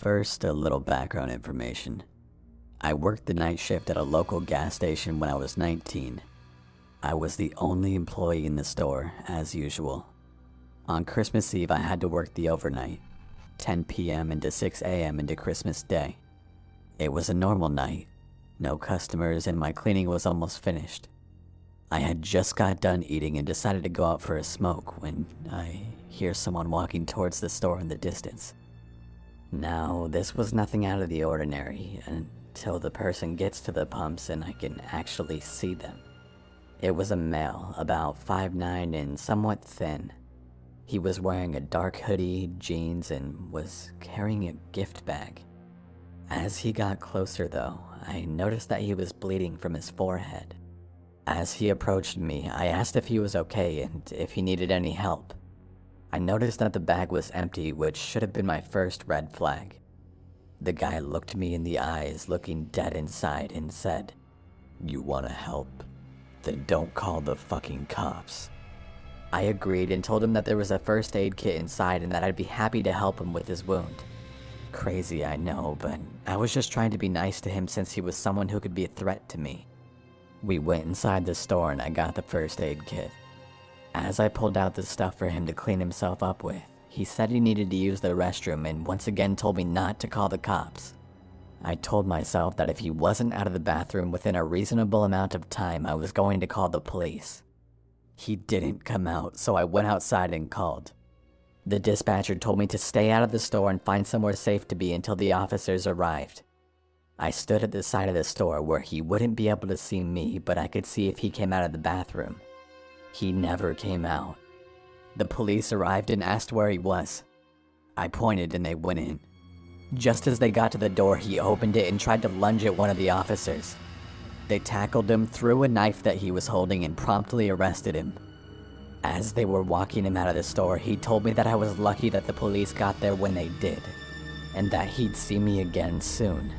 First, a little background information. I worked the night shift at a local gas station when I was 19. I was the only employee in the store, as usual. On Christmas Eve, I had to work the overnight, 10 p.m. into 6 a.m. into Christmas Day. It was a normal night, no customers, and my cleaning was almost finished. I had just got done eating and decided to go out for a smoke when I hear someone walking towards the store in the distance. Now, this was nothing out of the ordinary until the person gets to the pumps and I can actually see them. It was a male, about 5'9" and somewhat thin. He was wearing a dark hoodie, jeans, and was carrying a gift bag. As he got closer though, I noticed that he was bleeding from his forehead. As he approached me, I asked if he was okay and if he needed any help. I noticed that the bag was empty, which should have been my first red flag. The guy looked me in the eyes, looking dead inside, and said, "You wanna help? Then don't call the fucking cops." I agreed and told him that there was a first aid kit inside and that I'd be happy to help him with his wound. Crazy, I know, but I was just trying to be nice to him since he was someone who could be a threat to me. We went inside the store and I got the first aid kit. As I pulled out the stuff for him to clean himself up with, he said he needed to use the restroom and once again told me not to call the cops. I told myself that if he wasn't out of the bathroom within a reasonable amount of time, I was going to call the police. He didn't come out, so I went outside and called. The dispatcher told me to stay out of the store and find somewhere safe to be until the officers arrived. I stood at the side of the store where he wouldn't be able to see me, but I could see if he came out of the bathroom. He never came out. The police arrived and asked where he was. I pointed and they went in. Just as they got to the door, he opened it and tried to lunge at one of the officers. They tackled him, threw a knife that he was holding, and promptly arrested him. As they were walking him out of the store, he told me that I was lucky that the police got there when they did, and that he'd see me again soon.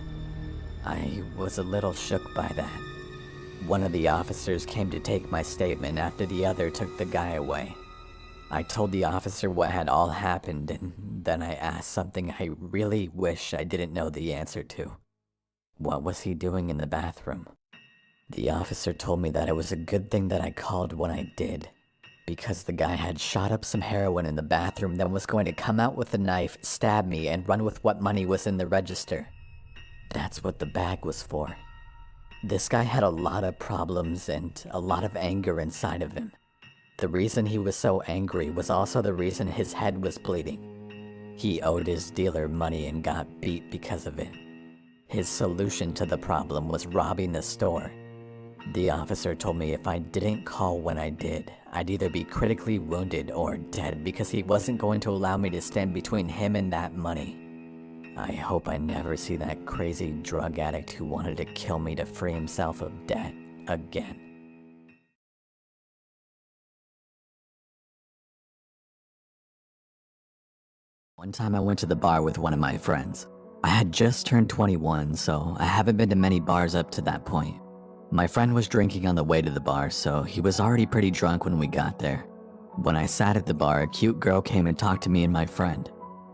I was a little shook by that. One of the officers came to take my statement after the other took the guy away. I told the officer what had all happened, and then I asked something I really wish I didn't know the answer to. What was he doing in the bathroom? The officer told me that it was a good thing that I called when I did, because the guy had shot up some heroin in the bathroom, then was going to come out with a knife, stab me, and run with what money was in the register. That's what the bag was for. This guy had a lot of problems and a lot of anger inside of him. The reason he was so angry was also the reason his head was bleeding. He owed his dealer money and got beat because of it. His solution to the problem was robbing the store. The officer told me if I didn't call when I did, I'd either be critically wounded or dead because he wasn't going to allow me to stand between him and that money. I hope I never see that crazy drug addict who wanted to kill me to free himself of debt again. One time I went to the bar with one of my friends. I had just turned 21, so I haven't been to many bars up to that point. My friend was drinking on the way to the bar, so he was already pretty drunk when we got there. When I sat at the bar, a cute girl came and talked to me and my friend.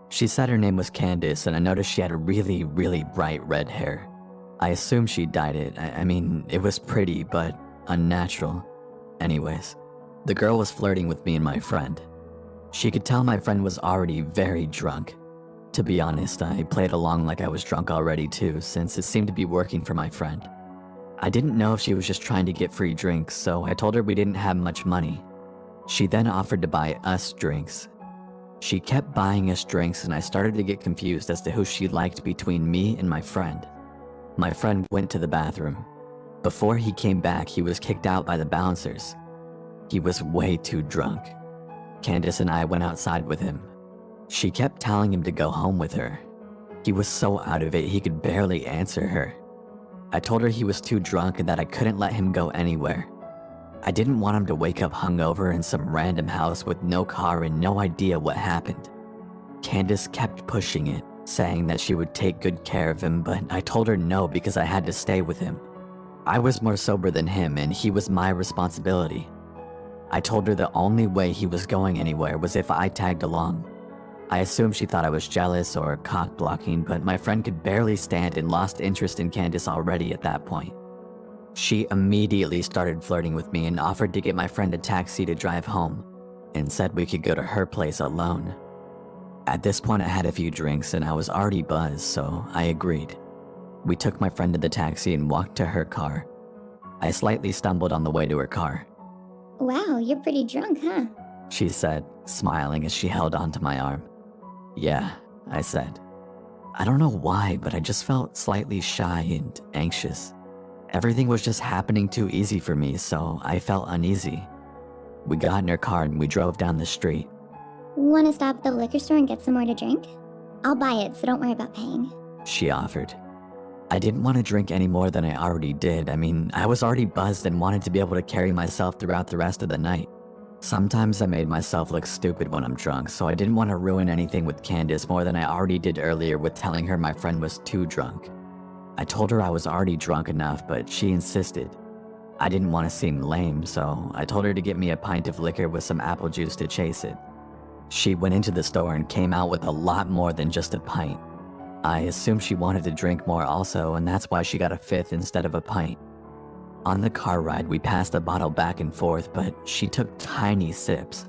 She said her name was Candace, and I noticed she had really, really bright red hair. I assumed she dyed it. I mean, it was pretty, but unnatural. Anyways, the girl was flirting with me and my friend. She could tell my friend was already very drunk. To be honest, I played along like I was drunk already too, since it seemed to be working for my friend. I didn't know if she was just trying to get free drinks, so I told her we didn't have much money. She then offered to buy us drinks. She kept buying us drinks and I started to get confused as to who she liked between me and my friend. My friend went to the bathroom. Before he came back, he was kicked out by the bouncers. He was way too drunk. Candace and I went outside with him. She kept telling him to go home with her. He was so out of it he could barely answer her. I told her he was too drunk and that I couldn't let him go anywhere. I didn't want him to wake up hungover in some random house with no car and no idea what happened. Candace kept pushing it, saying that she would take good care of him, but I told her no because I had to stay with him. I was more sober than him and he was my responsibility. I told her the only way he was going anywhere was if I tagged along. I assumed she thought I was jealous or cock-blocking, but my friend could barely stand and lost interest in Candace already at that point. She immediately started flirting with me and offered to get my friend a taxi to drive home, and said we could go to her place alone. At this point I had a few drinks and I was already buzzed, so I agreed. We took my friend to the taxi and walked to her car. I slightly stumbled on the way to her car. Wow, you're pretty drunk, huh? She said, smiling as she held onto my arm. Yeah, I said. I don't know why, but I just felt slightly shy and anxious. Everything was just happening too easy for me, so I felt uneasy. We got in her car and we drove down the street. Wanna stop at the liquor store and get some more to drink? I'll buy it, so don't worry about paying. She offered. I didn't want to drink any more than I already did. I was already buzzed and wanted to be able to carry myself throughout the rest of the night. Sometimes I made myself look stupid when I'm drunk, so I didn't want to ruin anything with Candace more than I already did earlier with telling her my friend was too drunk. I told her I was already drunk enough, but she insisted. I didn't want to seem lame, so I told her to get me a pint of liquor with some apple juice to chase it. She went into the store and came out with a lot more than just a pint. I assumed she wanted to drink more also, and that's why she got a fifth instead of a pint. On the car ride, we passed the bottle back and forth, but she took tiny sips.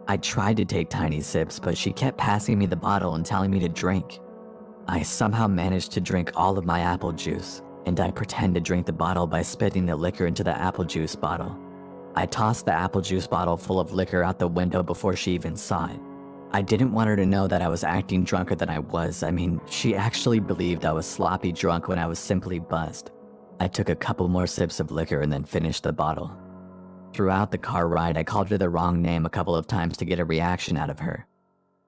I tried to take tiny sips, but she kept passing me the bottle and telling me to drink. I somehow managed to drink all of my apple juice, and I pretended to drink the bottle by spitting the liquor into the apple juice bottle. I tossed the apple juice bottle full of liquor out the window before she even saw it. I didn't want her to know that I was acting drunker than I was. She actually believed I was sloppy drunk when I was simply buzzed. I took a couple more sips of liquor and then finished the bottle. Throughout the car ride, I called her the wrong name a couple of times to get a reaction out of her.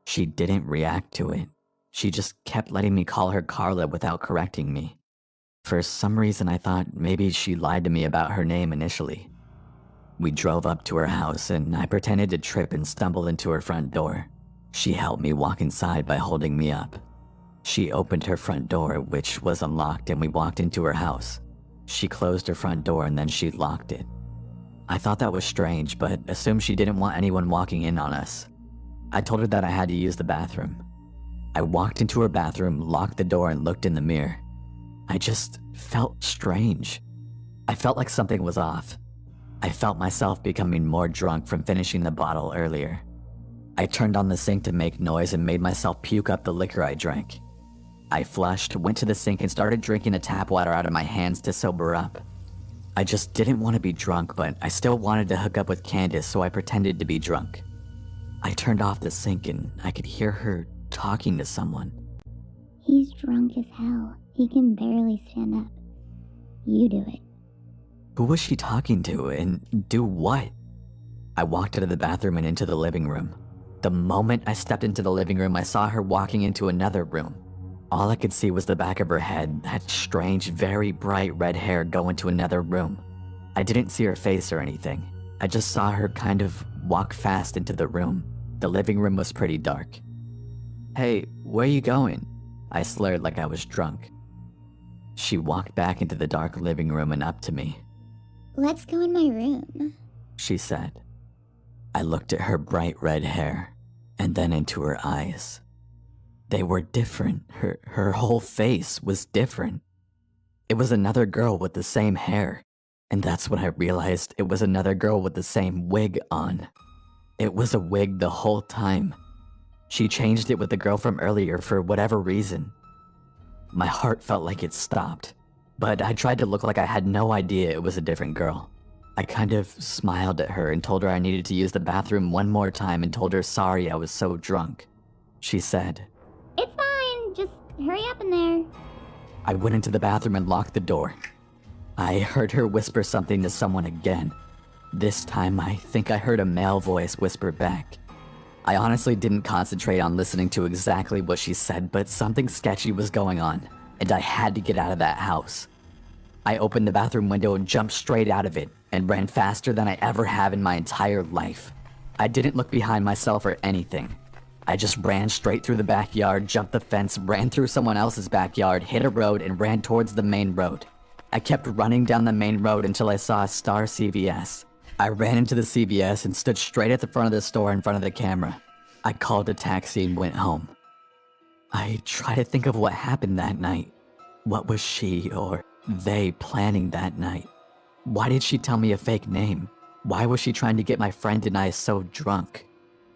She didn't react to it. She just kept letting me call her Carla without correcting me. For some reason, I thought maybe she lied to me about her name initially. We drove up to her house and I pretended to trip and stumble into her front door. She helped me walk inside by holding me up. She opened her front door, which was unlocked, and we walked into her house. She closed her front door and then she locked it. I thought that was strange, but assumed she didn't want anyone walking in on us. I told her that I had to use the bathroom. I walked into her bathroom, locked the door, and looked in the mirror. I just felt strange. I felt like something was off. I felt myself becoming more drunk from finishing the bottle earlier. I turned on the sink to make noise and made myself puke up the liquor I drank. I flushed, went to the sink, and started drinking the tap water out of my hands to sober up. I just didn't want to be drunk, but I still wanted to hook up with Candace, so I pretended to be drunk. I turned off the sink and I could hear her talking to someone. He's drunk as hell. He can barely stand up. You do it. Who was she talking to, and do what? I walked out of the bathroom and into the living room. The moment I stepped into the living room, I saw her walking into another room. All I could see was the back of her head, that strange, very bright red hair go into another room. I didn't see her face or anything. I just saw her kind of walk fast into the room. The living room was pretty dark. Hey, where you going? I slurred like I was drunk. She walked back into the dark living room and up to me. Let's go in my room, she said. I looked at her bright red hair, and then into her eyes. They were different. Her whole face was different. It was another girl with the same hair, and that's when I realized it was another girl with the same wig on. It was a wig the whole time. She changed it with the girl from earlier for whatever reason. My heart felt like it stopped, but I tried to look like I had no idea it was a different girl. I kind of smiled at her and told her I needed to use the bathroom one more time and told her sorry I was so drunk. She said, It's fine, just hurry up in there. I went into the bathroom and locked the door. I heard her whisper something to someone again. This time I think I heard a male voice whisper back. I honestly didn't concentrate on listening to exactly what she said, but something sketchy was going on, and I had to get out of that house. I opened the bathroom window and jumped straight out of it, and ran faster than I ever have in my entire life. I didn't look behind myself or anything. I just ran straight through the backyard, jumped the fence, ran through someone else's backyard, hit a road, and ran towards the main road. I kept running down the main road until I saw a Star CVS. I ran into the CVS and stood straight at the front of the store in front of the camera. I called a taxi and went home. I try to think of what happened that night. What was she or they planning that night? Why did she tell me a fake name? Why was she trying to get my friend and I so drunk?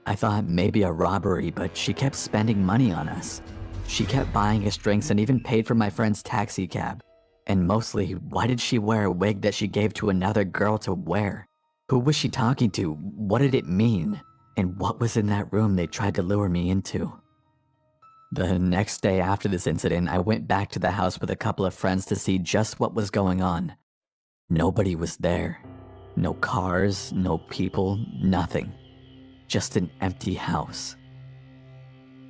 I thought maybe a robbery, but she kept spending money on us. She kept buying us drinks and even paid for my friend's taxi cab. And mostly, why did she wear a wig that she gave to another girl to wear? Who was she talking to? What did it mean? And what was in that room they tried to lure me into? The next day after this incident, I went back to the house with a couple of friends to see just what was going on. Nobody was there. No cars, no people, nothing. Just an empty house.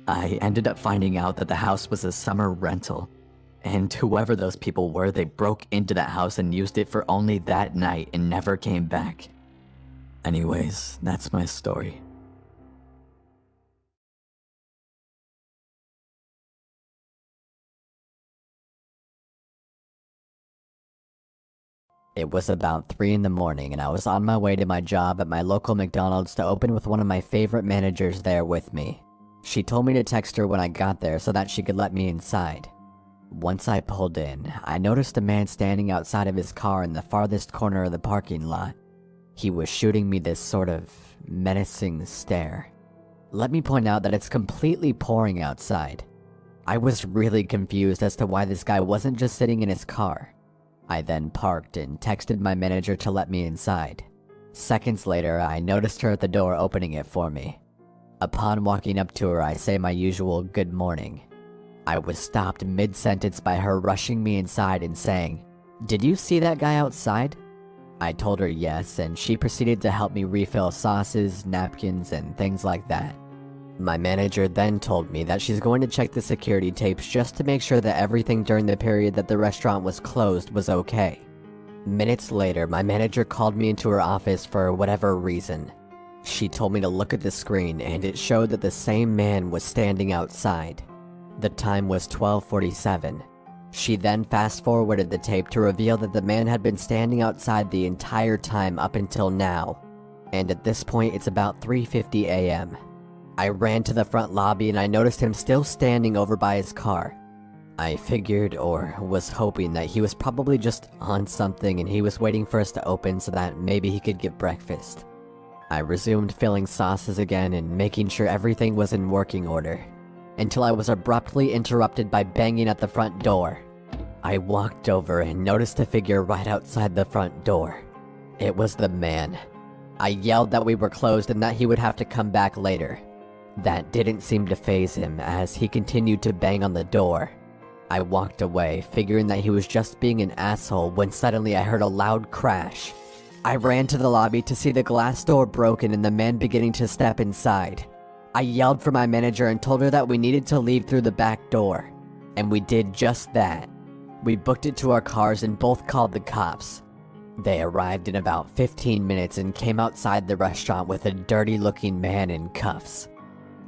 I ended up finding out that the house was a summer rental, and whoever those people were, they broke into that house and used it for only that night and never came back. Anyways, that's my story. It was about 3 in the morning and I was on my way to my job at my local McDonald's to open with one of my favorite managers there with me. She told me to text her when I got there so that she could let me inside. Once I pulled in, I noticed a man standing outside of his car in the farthest corner of the parking lot. He was shooting me this sort of menacing stare. Let me point out that it's completely pouring outside. I was really confused as to why this guy wasn't just sitting in his car. I then parked and texted my manager to let me inside. Seconds later, I noticed her at the door opening it for me. Upon walking up to her, I say my usual good morning. I was stopped mid-sentence by her rushing me inside and saying, "Did you see that guy outside?" I told her yes, and she proceeded to help me refill sauces, napkins, and things like that. My manager then told me that she's going to check the security tapes just to make sure that everything during the period that the restaurant was closed was okay. Minutes later, my manager called me into her office for whatever reason. She told me to look at the screen and it showed that the same man was standing outside. The time was 12:47. She then fast-forwarded the tape to reveal that the man had been standing outside the entire time up until now. And at this point, it's about 3:50 a.m. I ran to the front lobby and I noticed him still standing over by his car. I figured, or was hoping, that he was probably just on something and he was waiting for us to open so that maybe he could get breakfast. I resumed filling sauces again and making sure everything was in working order, until I was abruptly interrupted by banging at the front door. I walked over and noticed a figure right outside the front door. It was the man. I yelled that we were closed and that he would have to come back later. That didn't seem to faze him as he continued to bang on the door. I walked away, figuring that he was just being an asshole, when suddenly I heard a loud crash. I ran to the lobby to see the glass door broken and the man beginning to step inside. I yelled for my manager and told her that we needed to leave through the back door. And we did just that. We booked it to our cars and both called the cops. They arrived in about 15 minutes and came outside the restaurant with a dirty-looking man in cuffs.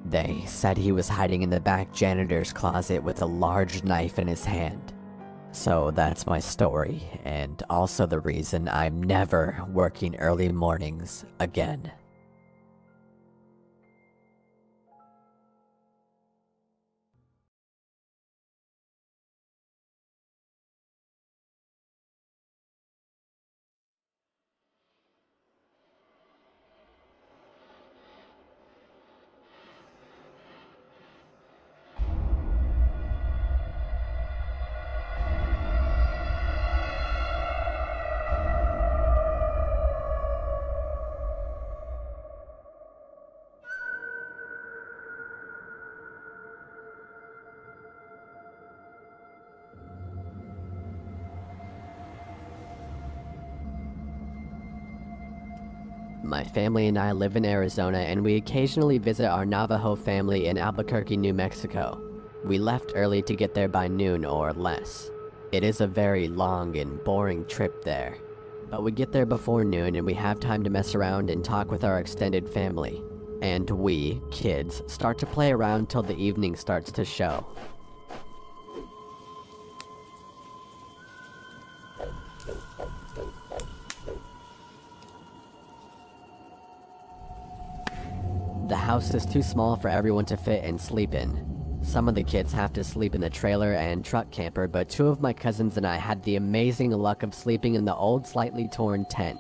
They said he was hiding in the back janitor's closet with a large knife in his hand. So that's my story, and also the reason I'm never working early mornings again. My family and I live in Arizona, and we occasionally visit our Navajo family in Albuquerque, New Mexico. We left early to get there by noon or less. It is a very long and boring trip there, but we get there before noon and we have time to mess around and talk with our extended family. And we, kids, start to play around till the evening starts to show. The house is too small for everyone to fit and sleep in. Some of the kids have to sleep in the trailer and truck camper, but 2 of my cousins and I had the amazing luck of sleeping in the old, slightly torn tent.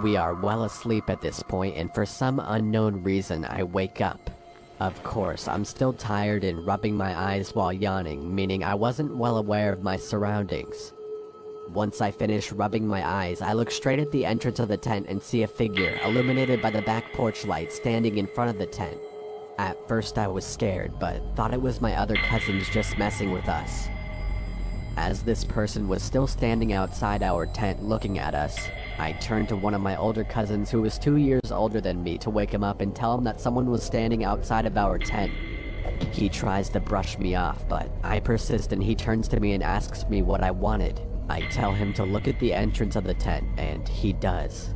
We are well asleep at this point, and for some unknown reason, I wake up. Of course, I'm still tired and rubbing my eyes while yawning, meaning I wasn't well aware of my surroundings. Once I finish rubbing my eyes, I look straight at the entrance of the tent and see a figure, illuminated by the back porch light, standing in front of the tent. At first I was scared, but thought it was my other cousins just messing with us. As this person was still standing outside our tent looking at us, I turned to one of my older cousins who was 2 years older than me to wake him up and tell him that someone was standing outside of our tent. He tries to brush me off, but I persist and he turns to me and asks me what I wanted. I tell him to look at the entrance of the tent, and he does.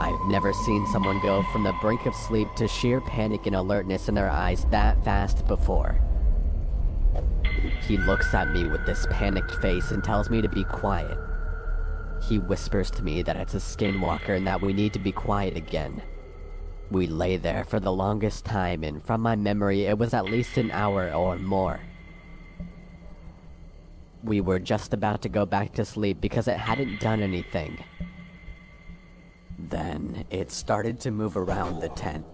I've never seen someone go from the brink of sleep to sheer panic and alertness in their eyes that fast before. He looks at me with this panicked face and tells me to be quiet. He whispers to me that it's a skinwalker and that we need to be quiet again. We lay there for the longest time, and from my memory it was at least an hour or more. We were just about to go back to sleep because it hadn't done anything. Then it started to move around the tent.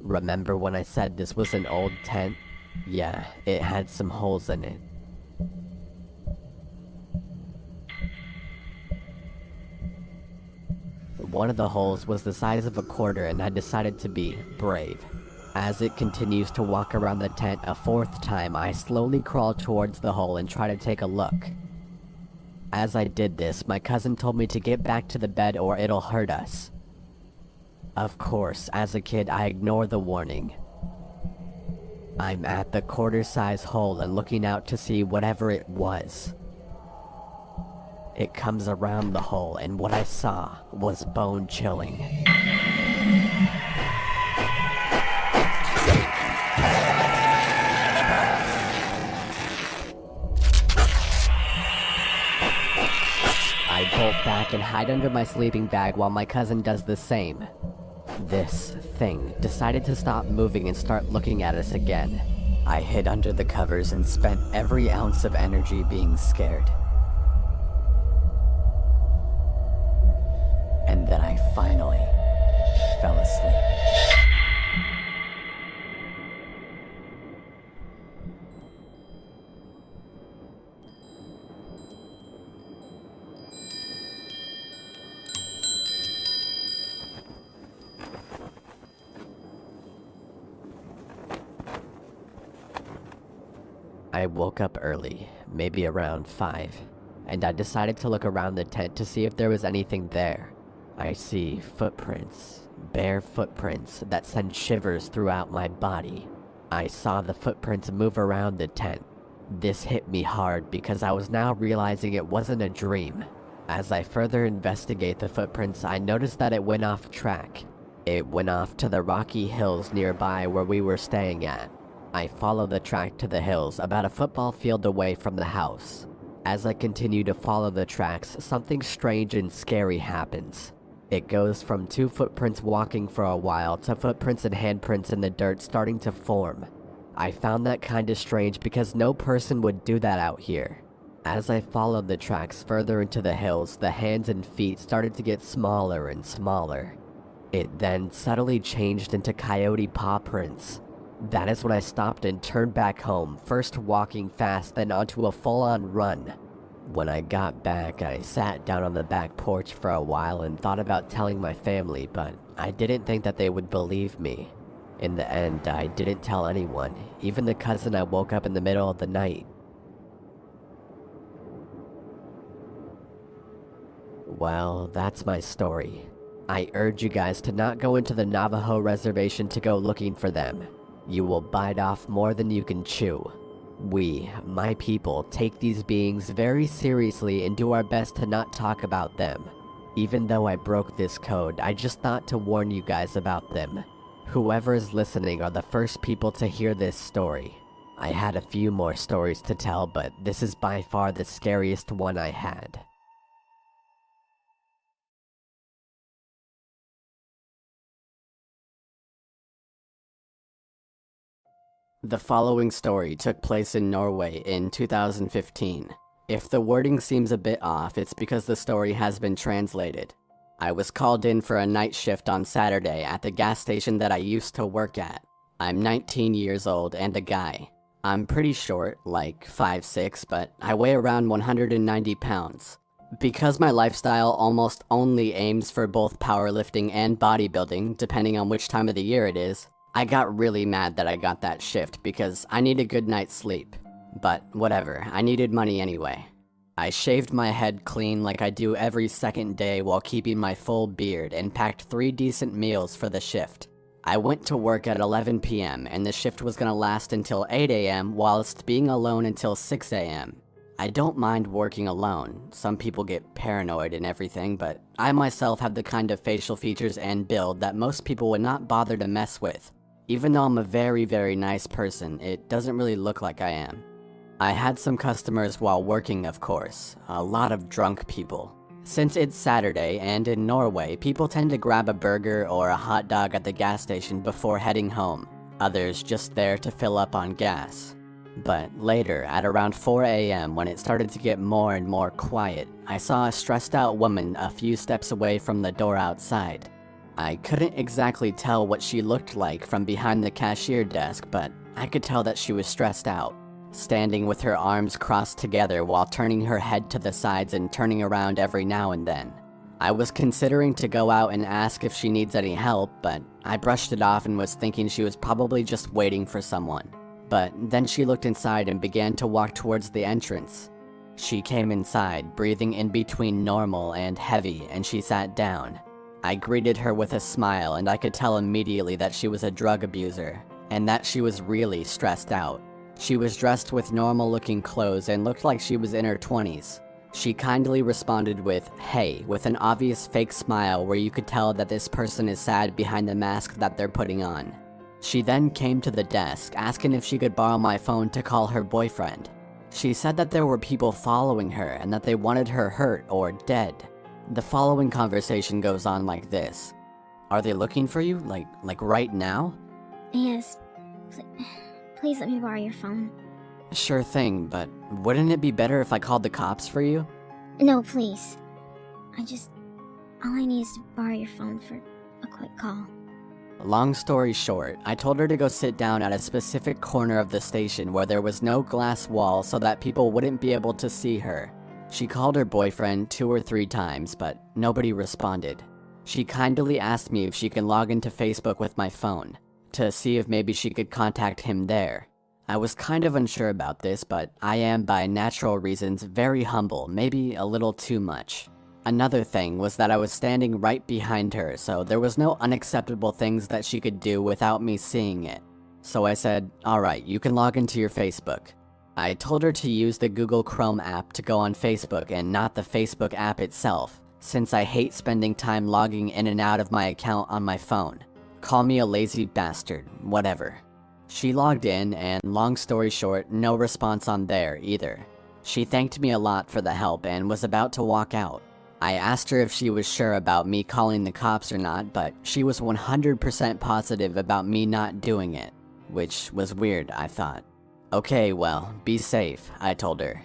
Remember when I said this was an old tent? Yeah, it had some holes in it. One of the holes was the size of a quarter, and I decided to be brave. As it continues to walk around the tent a 4th time, I slowly crawl towards the hole and try to take a look. As I did this, my cousin told me to get back to the bed or it'll hurt us. Of course, as a kid, I ignore the warning. I'm at the quarter-size hole and looking out to see whatever it was. It comes around the hole, and what I saw was bone-chilling. I bolt back and hide under my sleeping bag while my cousin does the same. This thing decided to stop moving and start looking at us again. I hid under the covers and spent every ounce of energy being scared. And then I finally fell asleep. I woke up early, maybe around 5, and I decided to look around the tent to see if there was anything there. I see footprints, bare footprints that send shivers throughout my body. I saw the footprints move around the tent. This hit me hard because I was now realizing it wasn't a dream. As I further investigate the footprints, I noticed that it went off track. It went off to the rocky hills nearby where we were staying at. I follow the track to the hills, about a football field away from the house. As I continue to follow the tracks, something strange and scary happens. It goes from 2 footprints walking for a while to footprints and handprints in the dirt starting to form. I found that kinda strange because no person would do that out here. As I followed the tracks further into the hills, the hands and feet started to get smaller and smaller. It then subtly changed into coyote paw prints. That is when I stopped and turned back home, first walking fast, then onto a full-on run. When I got back, I sat down on the back porch for a while and thought about telling my family, but I didn't think that they would believe me. In the end, I didn't tell anyone, even the cousin I woke up in the middle of the night. Well, that's my story. I urge you guys to not go into the Navajo reservation to go looking for them. You will bite off more than you can chew. We, my people, take these beings very seriously and do our best to not talk about them. Even though I broke this code, I just thought to warn you guys about them. Whoever is listening are the first people to hear this story. I had a few more stories to tell, but this is by far the scariest one I had. The following story took place in Norway in 2015. If the wording seems a bit off, it's because the story has been translated. I was called in for a night shift on Saturday at the gas station that I used to work at. I'm 19 years old and a guy. I'm pretty short, like 5'6", but I weigh around 190 pounds. Because my lifestyle almost only aims for both powerlifting and bodybuilding, depending on which time of the year it is, I got really mad that I got that shift because I need a good night's sleep. But whatever, I needed money anyway. I shaved my head clean like I do every second day while keeping my full beard and packed 3 decent meals for the shift. I went to work at 11 p.m. and the shift was gonna last until 8 a.m. whilst being alone until 6 a.m. I don't mind working alone. Some people get paranoid and everything, but I myself have the kind of facial features and build that most people would not bother to mess with. Even though I'm a very, very nice person, it doesn't really look like I am. I had some customers while working, of course. A lot of drunk people. Since it's Saturday, and in Norway, people tend to grab a burger or a hot dog at the gas station before heading home. Others just there to fill up on gas. But later, at around 4 a.m. when it started to get more and more quiet, I saw a stressed out woman a few steps away from the door outside. I couldn't exactly tell what she looked like from behind the cashier desk, but I could tell that she was stressed out, standing with her arms crossed together while turning her head to the sides and turning around every now and then. I was considering to go out and ask if she needs any help, but I brushed it off and was thinking she was probably just waiting for someone. But then she looked inside and began to walk towards the entrance. She came inside, breathing in between normal and heavy, and she sat down. I greeted her with a smile, and I could tell immediately that she was a drug abuser, and that she was really stressed out. She was dressed with normal-looking clothes and looked like she was in her 20s. She kindly responded with, "Hey," with an obvious fake smile where you could tell that this person is sad behind the mask that they're putting on. She then came to the desk, asking if she could borrow my phone to call her boyfriend. She said that there were people following her and that they wanted her hurt or dead. The following conversation goes on like this. "Are they looking for you? Like right now?" Yes. Please let me borrow your phone. "Sure thing, but wouldn't it be better if I called the cops for you?" No, please. All I need is to borrow your phone for a quick call. Long story short, I told her to go sit down at a specific corner of the station where there was no glass wall so that people wouldn't be able to see her. She called her boyfriend 2 or 3 times, but nobody responded. She kindly asked me if she can log into Facebook with my phone, to see if maybe she could contact him there. I was kind of unsure about this, but I am by natural reasons very humble, maybe a little too much. Another thing was that I was standing right behind her, so there was no unacceptable things that she could do without me seeing it. So I said, "Alright, you can log into your Facebook." I told her to use the Google Chrome app to go on Facebook and not the Facebook app itself, since I hate spending time logging in and out of my account on my phone. Call me a lazy bastard, whatever. She logged in, and long story short, no response on there either. She thanked me a lot for the help and was about to walk out. I asked her if she was sure about me calling the cops or not, but she was 100% positive about me not doing it, which was weird, I thought. "Okay, well, be safe," I told her.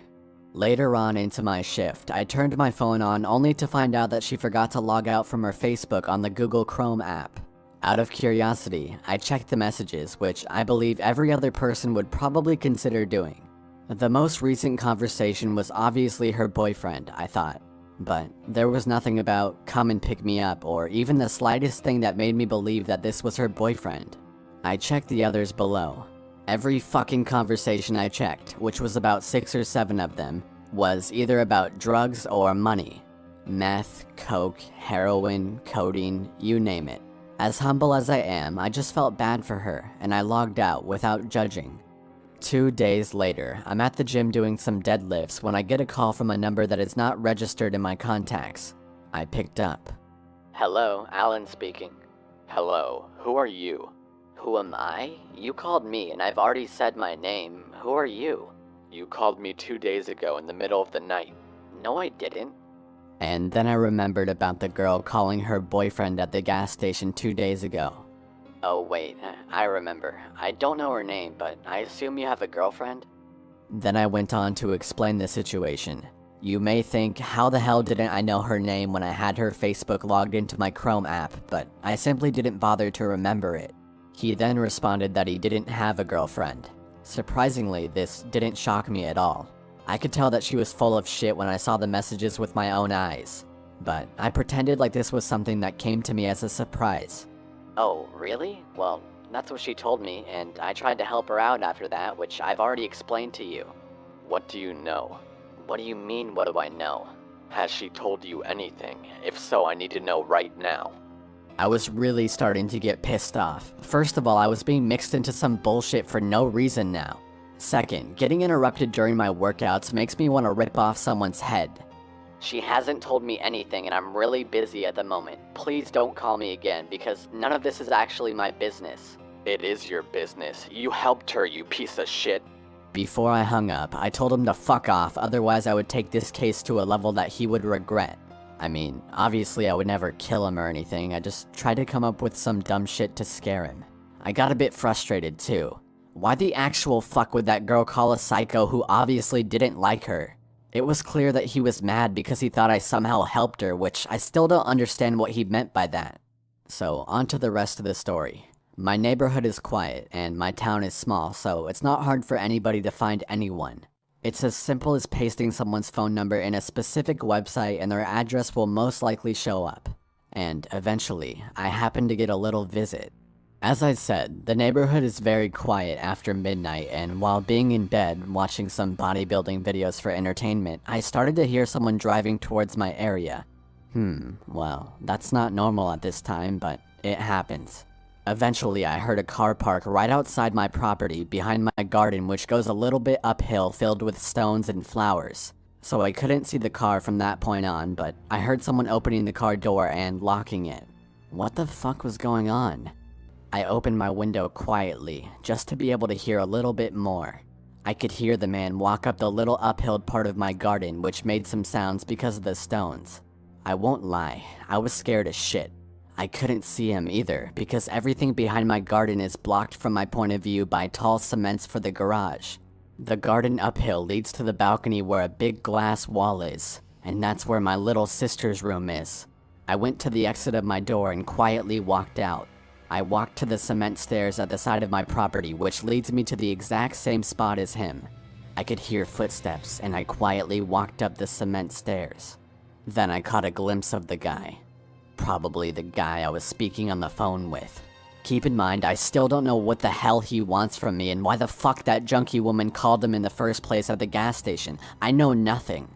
Later on into my shift, I turned my phone on only to find out that she forgot to log out from her Facebook on the Google Chrome app. Out of curiosity, I checked the messages, which I believe every other person would probably consider doing. The most recent conversation was obviously her boyfriend, I thought. But there was nothing about "come and pick me up" or even the slightest thing that made me believe that this was her boyfriend. I checked the others below. Every fucking conversation I checked, which was about 6 or 7 of them, was either about drugs or money. Meth, coke, heroin, codeine, you name it. As humble as I am, I just felt bad for her, and I logged out without judging. 2 days later, I'm at the gym doing some deadlifts when I get a call from a number that is not registered in my contacts. I picked up. Hello, Alan speaking. Hello, who are you? Who am I? You called me and I've already said my name. Who are you? You called me 2 days ago in the middle of the night. No, I didn't. And then I remembered about the girl calling her boyfriend at the gas station 2 days ago. Oh wait, I remember. I don't know her name, but I assume you have a girlfriend? Then I went on to explain the situation. You may think, how the hell didn't I know her name when I had her Facebook logged into my Chrome app, but I simply didn't bother to remember it. He then responded that he didn't have a girlfriend. Surprisingly, this didn't shock me at all. I could tell that she was full of shit when I saw the messages with my own eyes. But I pretended like this was something that came to me as a surprise. Oh, really? Well, that's what she told me, and I tried to help her out after that, which I've already explained to you. What do you know? What do you mean, what do I know? Has she told you anything? If so, I need to know right now. I was really starting to get pissed off. First of all, I was being mixed into some bullshit for no reason now. Second, getting interrupted during my workouts makes me want to rip off someone's head. She hasn't told me anything and I'm really busy at the moment. Please don't call me again because none of this is actually my business. It is your business. You helped her, you piece of shit. Before I hung up, I told him to fuck off, otherwise I would take this case to a level that he would regret. I mean, obviously I would never kill him or anything, I just tried to come up with some dumb shit to scare him. I got a bit frustrated too. Why the actual fuck would that girl call a psycho who obviously didn't like her? It was clear that he was mad because he thought I somehow helped her, which I still don't understand what he meant by that. So, on to the rest of the story. My neighborhood is quiet, and my town is small, so it's not hard for anybody to find anyone. It's as simple as pasting someone's phone number in a specific website and their address will most likely show up. And eventually, I happened to get a little visit. As I said, the neighborhood is very quiet after midnight, and while being in bed watching some bodybuilding videos for entertainment, I started to hear someone driving towards my area. Well, that's not normal at this time, but it happens. Eventually, I heard a car park right outside my property behind my garden, which goes a little bit uphill filled with stones and flowers. So I couldn't see the car from that point on, but I heard someone opening the car door and locking it. What the fuck was going on? I opened my window quietly, just to be able to hear a little bit more. I could hear the man walk up the little uphill part of my garden, which made some sounds because of the stones. I won't lie, I was scared as shit. I couldn't see him either, because everything behind my garden is blocked from my point of view by tall cements for the garage. The garden uphill leads to the balcony where a big glass wall is, and that's where my little sister's room is. I went to the exit of my door and quietly walked out. I walked to the cement stairs at the side of my property, which leads me to the exact same spot as him. I could hear footsteps, and I quietly walked up the cement stairs. Then I caught a glimpse of the guy. Probably the guy I was speaking on the phone with. Keep in mind, I still don't know what the hell he wants from me and why the fuck that junkie woman called him in the first place at the gas station. I know nothing.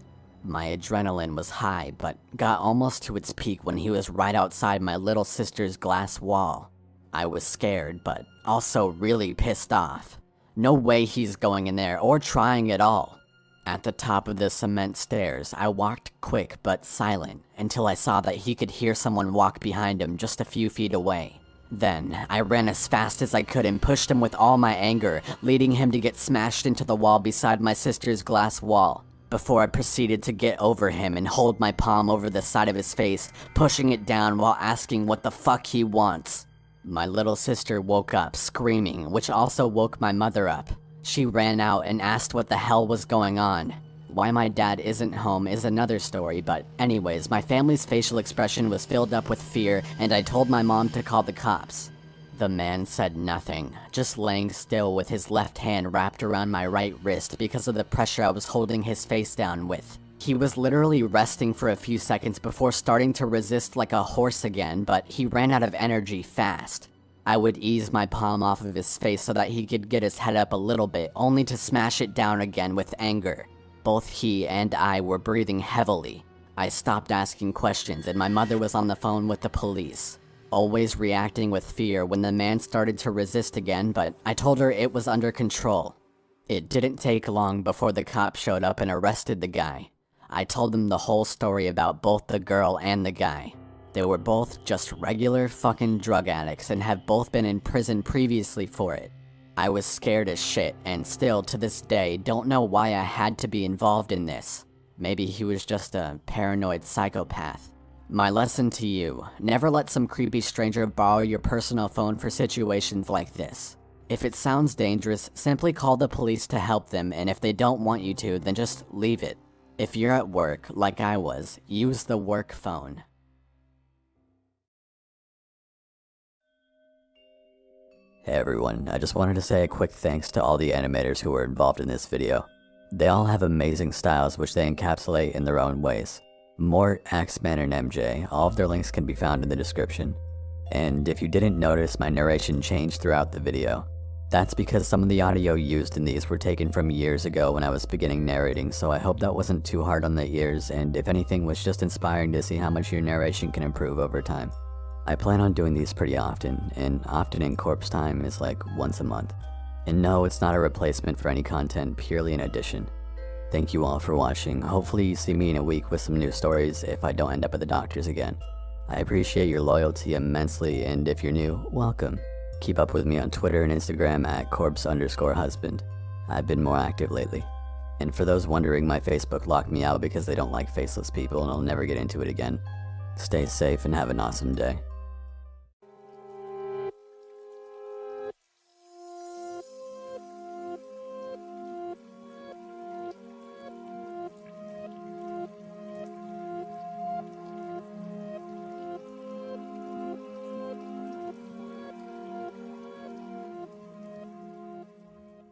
My adrenaline was high, but got almost to its peak when he was right outside my little sister's glass wall. I was scared, but also really pissed off. No way he's going in there, or trying at all. At the top of the cement stairs, I walked quick but silent until I saw that he could hear someone walk behind him just a few feet away. Then, I ran as fast as I could and pushed him with all my anger, leading him to get smashed into the wall beside my sister's glass wall, before I proceeded to get over him and hold my palm over the side of his face, pushing it down while asking what the fuck he wants. My little sister woke up, screaming, which also woke my mother up. She ran out and asked what the hell was going on. Why my dad isn't home is another story, but anyways, my family's facial expression was filled up with fear, and I told my mom to call the cops. The man said nothing, just laying still with his left hand wrapped around my right wrist because of the pressure I was holding his face down with. He was literally resting for a few seconds before starting to resist like a horse again, but he ran out of energy fast. I would ease my palm off of his face so that he could get his head up a little bit, only to smash it down again with anger. Both he and I were breathing heavily. I stopped asking questions and my mother was on the phone with the police, always reacting with fear when the man started to resist again, but I told her it was under control. It didn't take long before the cops showed up and arrested the guy. I told them the whole story about both the girl and the guy. They were both just regular fucking drug addicts and have both been in prison previously for it. I was scared as shit and still to this day don't know why I had to be involved in this. Maybe he was just a paranoid psychopath. My lesson to you, never let some creepy stranger borrow your personal phone for situations like this. If it sounds dangerous, simply call the police to help them, and if they don't want you to, then just leave it. If you're at work, like I was, use the work phone. Hey everyone, I just wanted to say a quick thanks to all the animators who were involved in this video. They all have amazing styles which they encapsulate in their own ways. Mort, Axeman, and MJ, all of their links can be found in the description. And if you didn't notice, my narration changed throughout the video. That's because some of the audio used in these were taken from years ago when I was beginning narrating, so I hope that wasn't too hard on the ears, and if anything was just inspiring to see how much your narration can improve over time. I plan on doing these pretty often, and often in corpse time is like once a month. And no, it's not a replacement for any content, purely an addition. Thank you all for watching. Hopefully you see me in a week with some new stories if I don't end up at the doctor's again. I appreciate your loyalty immensely, and if you're new, welcome. Keep up with me on Twitter and Instagram at corpse_husband. I've been more active lately. And for those wondering, my Facebook locked me out because they don't like faceless people and I'll never get into it again. Stay safe and have an awesome day.